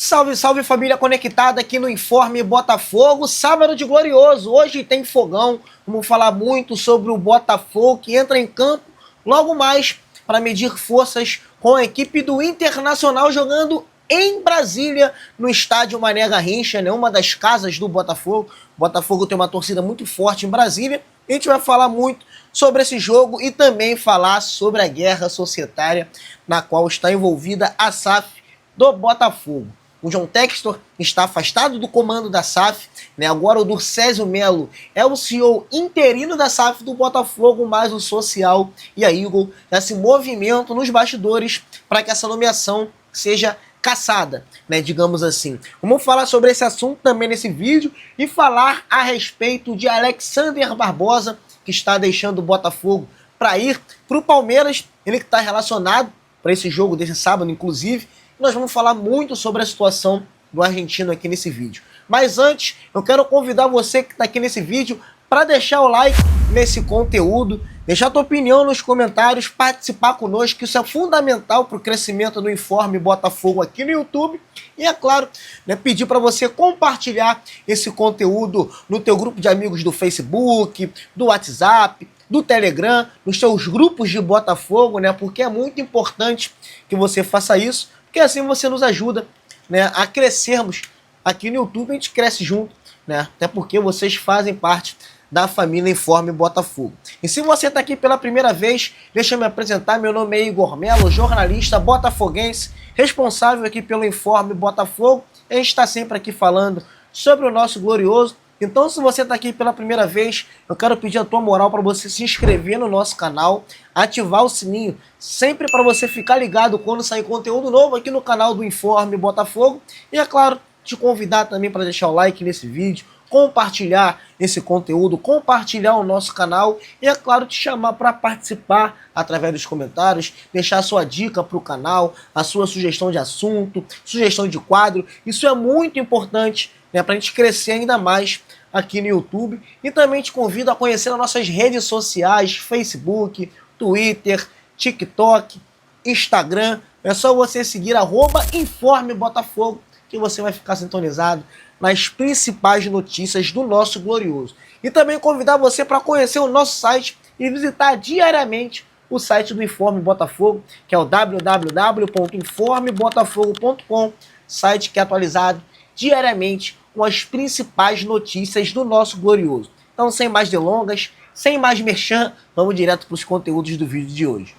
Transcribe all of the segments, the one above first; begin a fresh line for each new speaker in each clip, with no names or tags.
Salve, salve família conectada aqui no Informe Botafogo, sábado de glorioso, hoje tem fogão, vamos falar muito sobre o Botafogo que entra em campo logo mais para medir forças com a equipe do Internacional jogando em Brasília, no estádio Mané Garrincha, né, uma das casas do Botafogo. O Botafogo tem uma torcida muito forte em Brasília, a gente vai falar muito sobre esse jogo e também falar sobre a guerra societária na qual está envolvida a SAF do Botafogo. O John Textor está afastado do comando da SAF, né? Agora o Durcésio Melo é o CEO interino da SAF do Botafogo, mais o social e a Eagle esse movimento nos bastidores para que essa nomeação seja caçada, né, digamos assim. Vamos falar sobre esse assunto também nesse vídeo e falar a respeito de Alexander Barbosa, que está deixando o Botafogo para ir para o Palmeiras, ele que está relacionado para esse jogo desse sábado, inclusive. Nós vamos falar muito sobre a situação do argentino aqui nesse vídeo. Mas antes, eu quero convidar você que está aqui nesse vídeo para deixar o like nesse conteúdo, deixar a tua opinião nos comentários, participar conosco, que isso é fundamental para o crescimento do Informe Botafogo aqui no YouTube. E é claro, né, pedir para você compartilhar esse conteúdo no teu grupo de amigos do Facebook, do WhatsApp, do Telegram, nos seus grupos de Botafogo, né, porque é muito importante que você faça isso, porque assim você nos ajuda, né, a crescermos aqui no YouTube, a gente cresce junto, né, até porque vocês fazem parte da família Informe Botafogo. E se você está aqui pela primeira vez, deixa eu me apresentar, meu nome é Igor Melo, jornalista botafoguense, responsável aqui pelo Informe Botafogo, a gente está sempre aqui falando sobre o nosso glorioso. Então, se você está aqui pela primeira vez, eu quero pedir a tua moral para você se inscrever no nosso canal, ativar o sininho, sempre para você ficar ligado quando sair conteúdo novo aqui no canal do Informe Botafogo. E, é claro, te convidar também para deixar o like nesse vídeo, compartilhar esse conteúdo, compartilhar o nosso canal e, é claro, te chamar para participar através dos comentários, deixar a sua dica para o canal, a sua sugestão de assunto, sugestão de quadro. Isso é muito importante, né, para a gente crescer ainda mais aqui no YouTube. E também te convido a conhecer as nossas redes sociais, Facebook, Twitter, TikTok, Instagram. É só você seguir @InformeBotafogo que você vai ficar sintonizado nas principais notícias do nosso glorioso. E também convidar você para conhecer o nosso site e visitar diariamente o site do Informe Botafogo, que é o www.informebotafogo.com, site que é atualizado diariamente com as principais notícias do nosso glorioso. Então, sem mais delongas, sem mais merchan, vamos direto para os conteúdos do vídeo de hoje.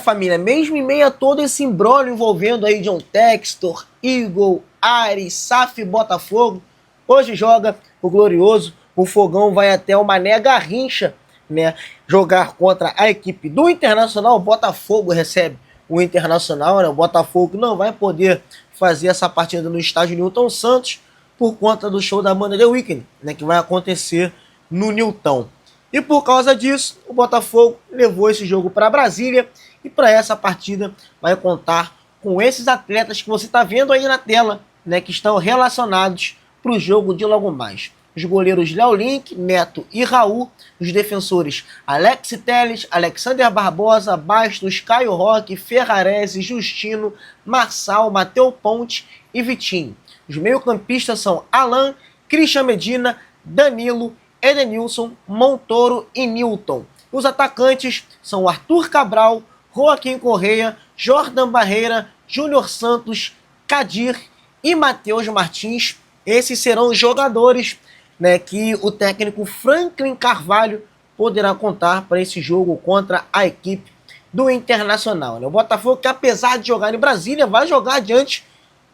Família, mesmo em meio a todo esse imbróglio envolvendo aí John Textor, Eagle, Ares, SAF e Botafogo, hoje joga o glorioso, o Fogão vai até o Mané Garrincha, né, jogar contra a equipe do Internacional. O Botafogo recebe o Internacional, né, o Botafogo não vai poder fazer essa partida no estádio Newton Santos por conta do show da banda The Weeknd, né, que vai acontecer no Newton. E por causa disso, o Botafogo levou esse jogo para Brasília e para essa partida vai contar com esses atletas que você está vendo aí na tela, né, que estão relacionados para o jogo de logo mais. Os goleiros Léo Link, Neto e Raul, os defensores Alex Telles, Alexander Barbosa, Bastos, Caio Roque, Ferrarese, Justino, Marçal, Mateu Ponte e Vitinho. Os meio-campistas são Alan, Christian Medina, Danilo, Edenilson, Montoro e Newton. Os atacantes são Arthur Cabral, Joaquim Correia, Jordan Barreira, Júnior Santos, Kadir e Matheus Martins. Esses serão os jogadores, né, que o técnico Franklin Carvalho poderá contar para esse jogo contra a equipe do Internacional, né? O Botafogo, que apesar de jogar em Brasília, vai jogar diante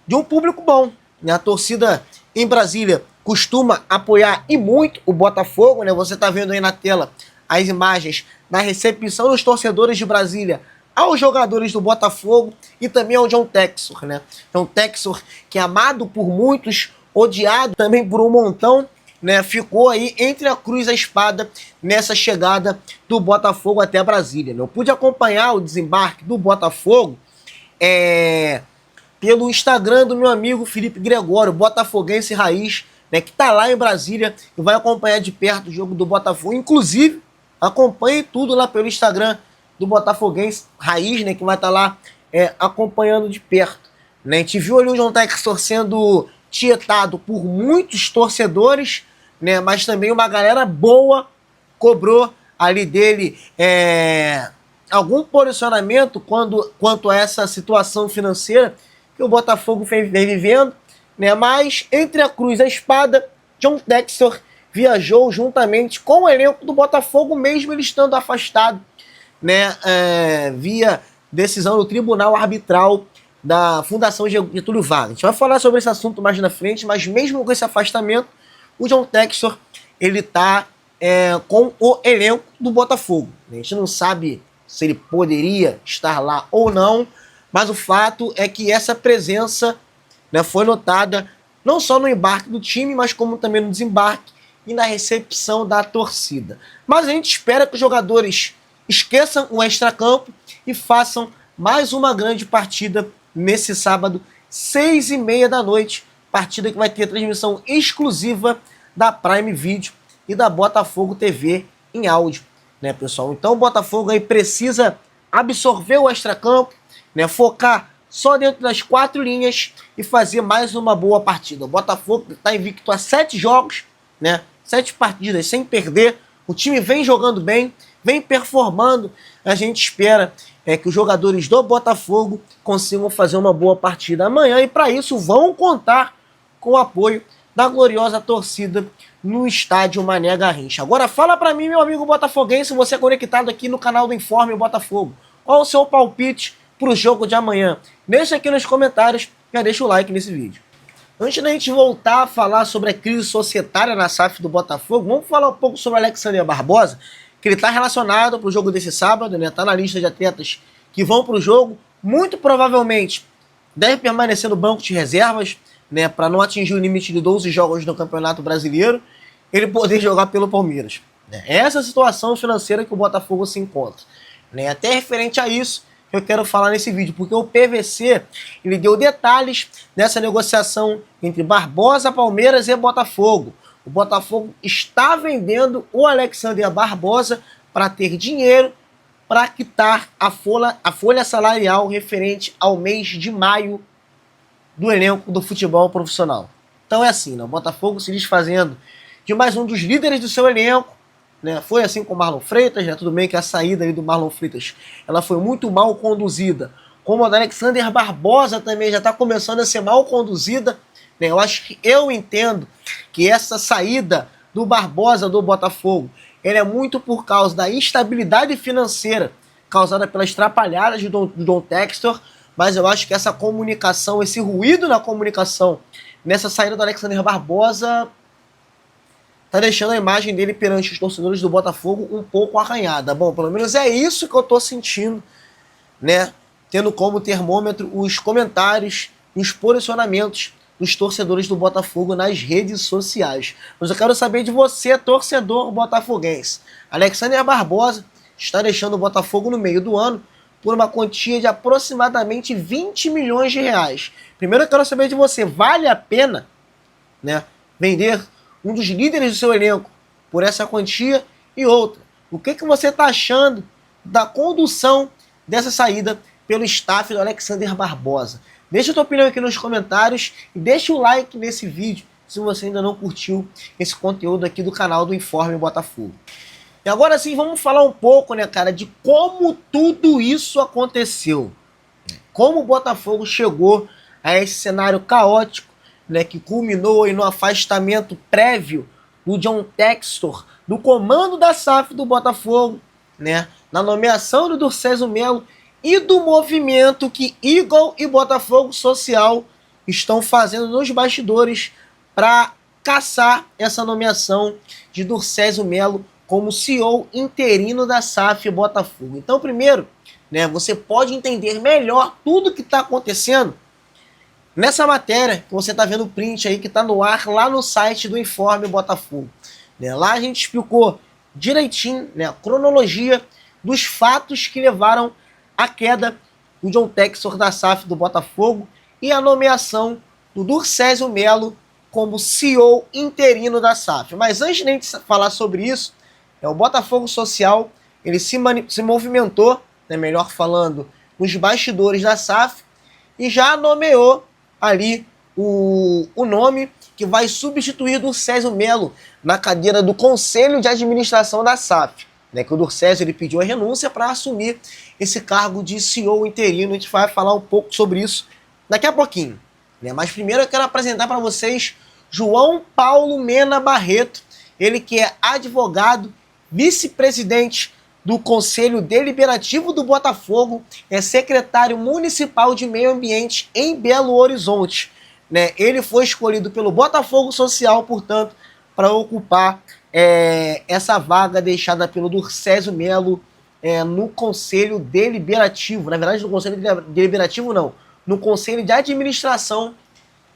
de um público bom, né? A torcida em Brasília costuma apoiar e muito o Botafogo, né? Você está vendo aí na tela as imagens da recepção dos torcedores de Brasília aos jogadores do Botafogo e também ao John Textor, né? John Textor, que é amado por muitos, odiado também por um montão, né? Ficou aí entre a cruz e a espada nessa chegada do Botafogo até Brasília, né? Eu pude acompanhar o desembarque do Botafogo pelo Instagram do meu amigo Felipe Gregório, botafoguense raiz, né, que está lá em Brasília e vai acompanhar de perto o jogo do Botafogo. Inclusive, acompanhe tudo lá pelo Instagram do botafoguense raiz, né, que vai estar lá acompanhando de perto. né? A gente viu ali o John Textor sendo tietado por muitos torcedores, né? Mas também uma galera boa cobrou ali dele algum posicionamento quanto a essa situação financeira que o Botafogo vem vivendo, né? Mas entre a cruz e a espada, John Textor viajou juntamente com o elenco do Botafogo, mesmo ele estando afastado, né? Via decisão do Tribunal Arbitral da Fundação Getúlio Vargas. A gente vai falar sobre esse assunto mais na frente, mas mesmo com esse afastamento, o John Textor, ele tá com o elenco do Botafogo. A gente não sabe se ele poderia estar lá ou não, mas o fato é que essa presença, né, foi notada não só no embarque do time, mas como também no desembarque e na recepção da torcida. Mas a gente espera que os jogadores esqueçam o extracampo e façam mais uma grande partida nesse sábado, 6h30 da noite, partida que vai ter transmissão exclusiva da Prime Video e da Botafogo TV em áudio, né, pessoal? Então o Botafogo aí precisa absorver o extracampo, né, focar só dentro das 4 linhas e fazer mais uma boa partida. O Botafogo está invicto a 7 jogos, né, 7 partidas sem perder. O time vem jogando bem, vem performando. A gente espera que os jogadores do Botafogo consigam fazer uma boa partida amanhã e para isso vão contar com o apoio da gloriosa torcida no estádio Mané Garrincha. Agora fala para mim, meu amigo botafoguense, você é conectado aqui no canal do Informe Botafogo. Qual o seu palpite para o jogo de amanhã? Deixa aqui nos comentários e deixa o like nesse vídeo. Antes da gente voltar a falar sobre a crise societária na SAF do Botafogo, vamos falar um pouco sobre o Alexander Barbosa, que ele está relacionado para o jogo desse sábado, né? Está na lista de atletas que vão para o jogo. Muito provavelmente deve permanecer no banco de reservas, né? Para não atingir o limite de 12 jogos no Campeonato Brasileiro, ele poder jogar pelo Palmeiras. Essa é a situação financeira que o Botafogo se encontra, né? Até referente a isso, eu quero falar nesse vídeo, porque o PVC ele deu detalhes dessa negociação entre Barbosa, Palmeiras e Botafogo. O Botafogo está vendendo o Alexander Barbosa para ter dinheiro para quitar a folha salarial referente ao mês de maio do elenco do futebol profissional. Então é assim, né? O Botafogo se desfazendo de mais um dos líderes do seu elenco, né? Foi assim com o Marlon Freitas, né? Tudo bem que a saída ali do Marlon Freitas ela foi muito mal conduzida, como a do Alexander Barbosa também já está começando a ser mal conduzida, né? Eu entendo que essa saída do Barbosa do Botafogo ela é muito por causa da instabilidade financeira causada pelas trapalhadas do John Textor, mas eu acho que essa comunicação, esse ruído na comunicação nessa saída do Alexander Barbosa tá deixando a imagem dele perante os torcedores do Botafogo um pouco arranhada. Bom, pelo menos é isso que eu tô sentindo, né? Tendo como termômetro os comentários e os posicionamentos dos torcedores do Botafogo nas redes sociais. Mas eu quero saber de você, torcedor botafoguense. Alexander Barbosa está deixando o Botafogo no meio do ano por uma quantia de aproximadamente 20 milhões de reais. Primeiro eu quero saber de você, vale a pena, né, vender um dos líderes do seu elenco por essa quantia? E outra, o que você está achando da condução dessa saída pelo staff do Alexander Barbosa? Deixa a tua opinião aqui nos comentários e deixa o like nesse vídeo se você ainda não curtiu esse conteúdo aqui do canal do Informe Botafogo. E agora sim, vamos falar um pouco, né, cara, de como tudo isso aconteceu. Como o Botafogo chegou a esse cenário caótico, né, que culminou aí no afastamento prévio do John Textor do comando da SAF do Botafogo, né, na nomeação do Durcésio Melo e do movimento que Eagle e Botafogo Social estão fazendo nos bastidores para caçar essa nomeação de Durcésio Melo como CEO interino da SAF Botafogo. Então, primeiro, né, você pode entender melhor tudo que está acontecendo nessa matéria que você está vendo o print aí que está no ar lá no site do Informe Botafogo. Né, lá a gente explicou direitinho, né, a cronologia dos fatos que levaram à queda do John Textor da SAF do Botafogo e a nomeação do Durcésio Melo como CEO interino da SAF. Mas antes de a gente falar sobre isso, o Botafogo Social ele se movimentou, né, melhor falando, nos bastidores da SAF e já nomeou ali o nome que vai substituir Durcésio Melo na cadeira do Conselho de Administração da SAF. Né, que o Durcésio ele pediu a renúncia para assumir esse cargo de CEO interino. A gente vai falar um pouco sobre isso daqui a pouquinho. Né? Mas primeiro eu quero apresentar para vocês João Paulo Mena Barreto, ele que é advogado, vice-presidente do Conselho Deliberativo do Botafogo, é secretário municipal de Meio Ambiente em Belo Horizonte. Né? Ele foi escolhido pelo Botafogo Social, portanto, para ocupar essa vaga deixada pelo Durcésio Melo no Conselho Deliberativo. Na verdade, no Conselho Deliberativo não, no Conselho de Administração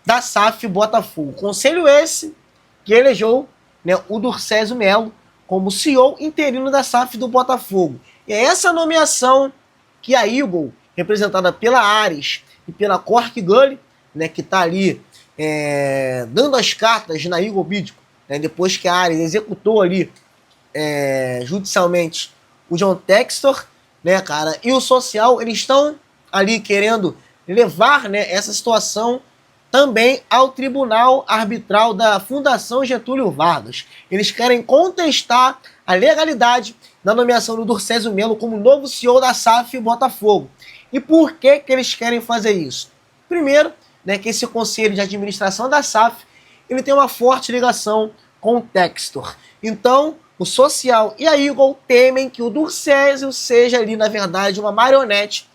da SAF Botafogo. Conselho esse que elegeu, né, o Durcésio Melo como CEO interino da SAF do Botafogo. E é essa nomeação que a Eagle, representada pela Ares e pela Cork Gully, né, que está ali dando as cartas na Eagle Bídico, né, depois que a Ares executou ali judicialmente o John Textor, né, cara, e o Social, eles estão ali querendo levar, né, essa situação também ao Tribunal Arbitral da Fundação Getúlio Vargas. Eles querem contestar a legalidade da nomeação do Durcésio Melo como novo CEO da SAF Botafogo. E por que eles querem fazer isso? Primeiro, né, que esse conselho de administração da SAF ele tem uma forte ligação com o Textor. Então, o Social e a Eagle temem que o Durcésio seja ali, na verdade, uma marionete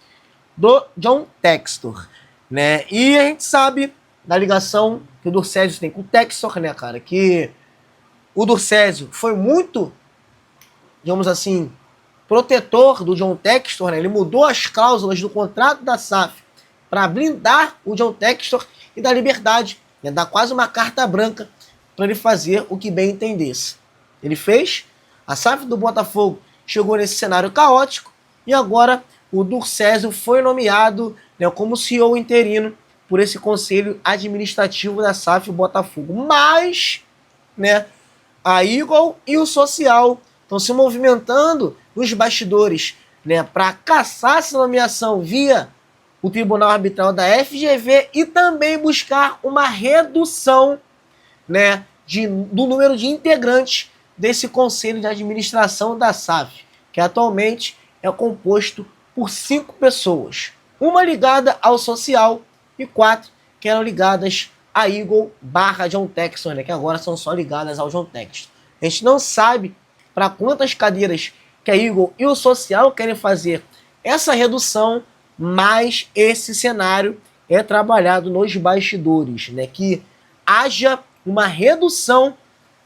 do John Textor. Né? E a gente sabe da ligação que o Durcésio tem com o Textor, né, cara? Que o Durcésio foi muito, digamos assim, protetor do John Textor, né? Ele mudou as cláusulas do contrato da SAF para blindar o John Textor e dar liberdade, né? Dar quase uma carta branca para ele fazer o que bem entendesse. Ele fez, a SAF do Botafogo chegou nesse cenário caótico e agora o Durcésio foi nomeado, né, como CEO interino por esse conselho administrativo da SAF Botafogo. Mas, né, a Eagle e o Social estão se movimentando nos bastidores, né, para caçar essa nomeação via o Tribunal Arbitral da FGV e também buscar uma redução, né, do número de integrantes desse conselho de administração da SAF, que atualmente é composto por 5 pessoas. Uma ligada ao Social e 4 que eram ligadas a Eagle / John Textor, né, que agora são só ligadas ao John Textor. A gente não sabe para quantas cadeiras que a Eagle e o Social querem fazer essa redução, mas esse cenário é trabalhado nos bastidores, né, que haja uma redução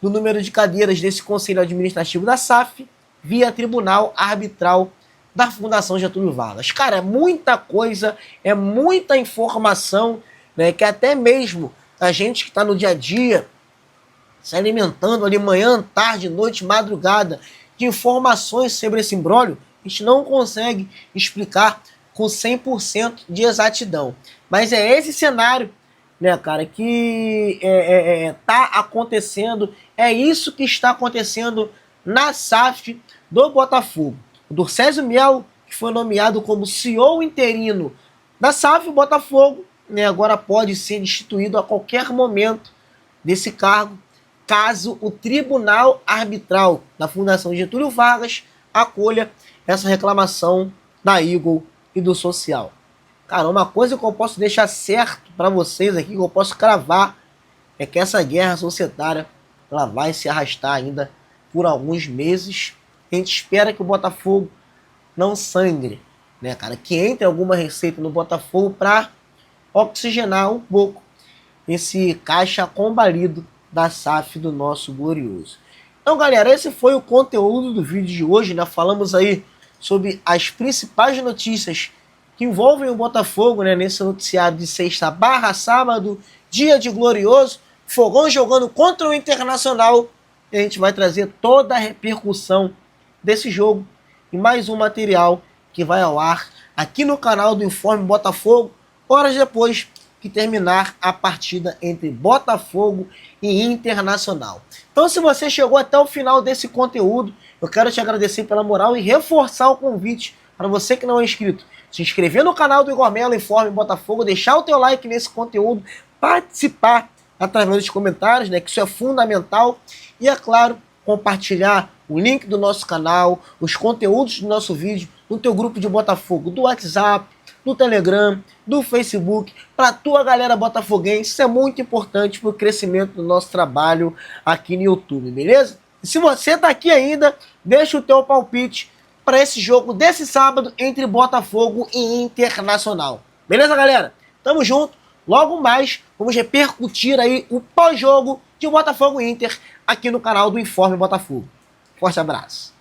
do número de cadeiras desse Conselho Administrativo da SAF via Tribunal Arbitral da Fundação Getúlio Vargas. Cara, é muita coisa, é muita informação, né, que até mesmo a gente que está no dia a dia, se alimentando ali manhã, tarde, noite, madrugada, de informações sobre esse imbróglio, a gente não consegue explicar com 100% de exatidão. Mas é esse cenário, né, cara, que tá acontecendo, é isso que está acontecendo na SAF do Botafogo. O Durcésio Melo, que foi nomeado como CEO interino da SAF Botafogo, né, agora pode ser destituído a qualquer momento desse cargo, caso o Tribunal Arbitral da Fundação Getúlio Vargas acolha essa reclamação da Eagle e do Social. Cara, uma coisa que eu posso deixar certo para vocês aqui, que eu posso cravar, é que essa guerra societária ela vai se arrastar ainda por alguns meses. A gente espera que o Botafogo não sangre, né, cara? Que entre alguma receita no Botafogo para oxigenar um pouco esse caixa combalido da SAF do nosso glorioso. Então, galera, esse foi o conteúdo do vídeo de hoje, né? Falamos aí sobre as principais notícias que envolvem o Botafogo, né? Nesse noticiário de sexta / sábado, dia de glorioso, Fogão jogando contra o Internacional. E a gente vai trazer toda a repercussão desse jogo e mais um material que vai ao ar aqui no canal do Informe Botafogo, horas depois que terminar a partida entre Botafogo e Internacional. Então, se você chegou até o final desse conteúdo, eu quero te agradecer pela moral e reforçar o convite para você que não é inscrito. se inscrever no canal do Igor Mello, Informe Botafogo, deixar o teu like nesse conteúdo, participar através dos comentários, né, que isso é fundamental, e é claro, compartilhar o link do nosso canal, os conteúdos do nosso vídeo no teu grupo de Botafogo, do WhatsApp, do Telegram, do Facebook, para tua galera botafoguense. Isso é muito importante para o crescimento do nosso trabalho aqui no YouTube, beleza? E se você tá aqui ainda, deixa o teu palpite para esse jogo desse sábado entre Botafogo e Internacional. Beleza, galera? Tamo junto. Logo mais, vamos repercutir aí o pós-jogo de Botafogo e Inter aqui no canal do Informe Botafogo. Forte abraço.